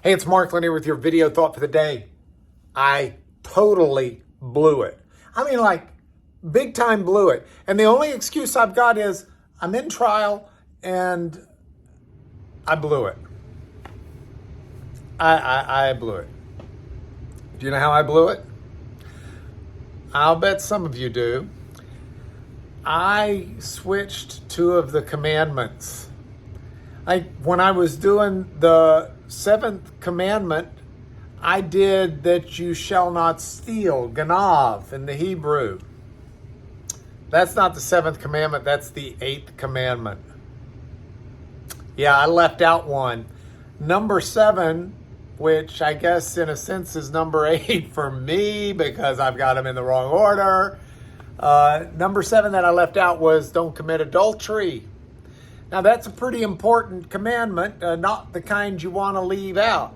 Hey, it's Mark Lanier with your video thought for the day. I totally blew it. I mean, like, big time blew it. And the only excuse I've got is I'm in trial and I blew it. I blew it. Do you know how I blew it? I'll bet some of you do. I switched two of the commandments. Like when I was doing the seventh commandment, I did that you shall not steal, ganav in the Hebrew. That's not the seventh commandment, that's the eighth commandment. Yeah, I left out one. Number 7, which I guess in a sense is number 8 for me because I've got them in the wrong order. Number 7 that I left out was don't commit adultery. Now that's a pretty important commandment, not the kind you want to leave out.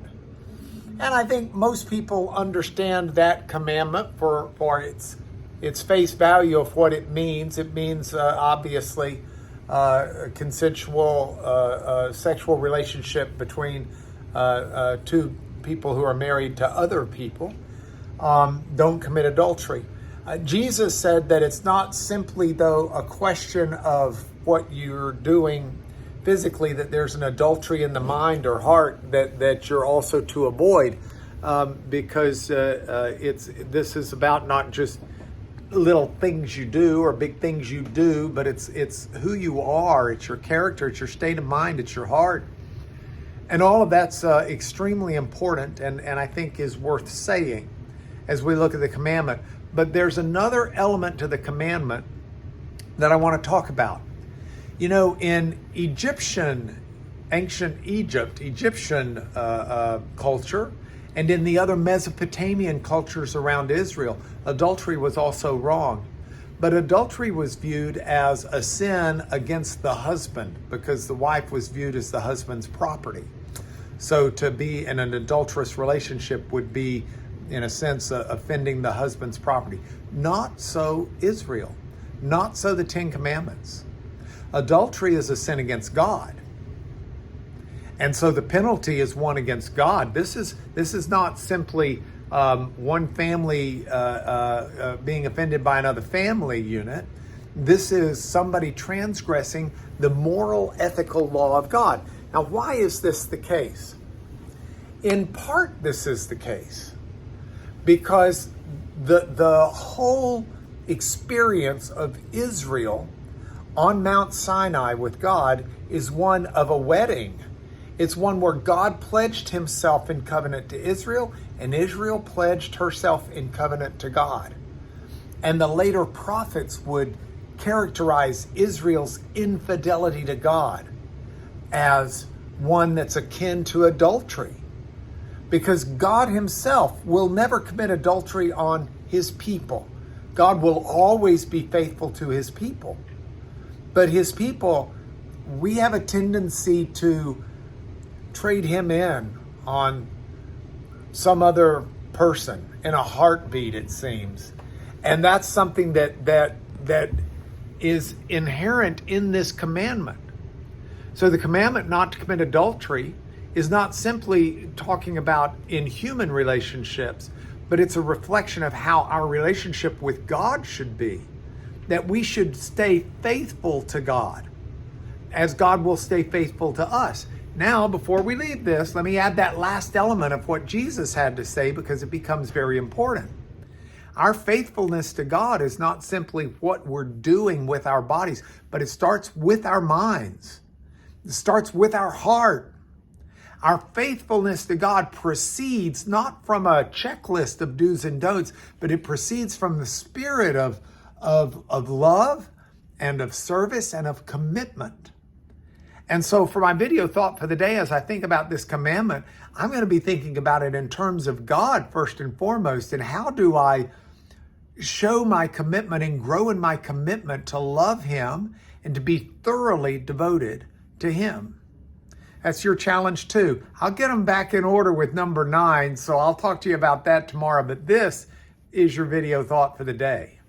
And I think most people understand that commandment for its face value of what it means. It means obviously a consensual sexual relationship between two people who are married to other people. Don't commit adultery. Jesus said that it's not simply, though, a question of what you're doing physically, that there's an adultery in the mind or heart that you're also to avoid, because this is about not just little things you do or big things you do, but it's who you are, it's your character, it's your state of mind, it's your heart. And all of that's extremely important and I think is worth saying as we look at the commandment. But there's another element to the commandment that I want to talk about. You know, in ancient Egyptian culture, and in the other Mesopotamian cultures around Israel, adultery was also wrong. But adultery was viewed as a sin against the husband because the wife was viewed as the husband's property. So to be in an adulterous relationship would be, in a sense, offending the husband's property. Not so Israel. Not so the 10 Commandments. Adultery is a sin against God. And so the penalty is one against God. This is not simply one family being offended by another family unit. This is somebody transgressing the moral, ethical law of God. Now, why is this the case? In part, this is the case because the whole experience of Israel on Mount Sinai with God is one of a wedding. It's one where God pledged himself in covenant to Israel, and Israel pledged herself in covenant to God. And the later prophets would characterize Israel's infidelity to God as one that's akin to adultery, because God himself will never commit adultery on his people. God will always be faithful to his people. But his people, we have a tendency to trade him in on some other person in a heartbeat, it seems. And that's something that is inherent in this commandment. So the commandment not to commit adultery is not simply talking about in human relationships, but it's a reflection of how our relationship with God should be. That we should stay faithful to God as God will stay faithful to us. Now, before we leave this, let me add that last element of what Jesus had to say because it becomes very important. Our faithfulness to God is not simply what we're doing with our bodies, but it starts with our minds. It starts with our heart. Our faithfulness to God proceeds not from a checklist of do's and don'ts, but it proceeds from the spirit of love and of service and of commitment. And so for my video thought for the day, as I think about this commandment, I'm going to be thinking about it in terms of God first and foremost, and how do I show my commitment and grow in my commitment to love him and to be thoroughly devoted to him. That's your challenge too. I'll get them back in order with number 9, so I'll talk to you about that tomorrow. But this is your video thought for the day.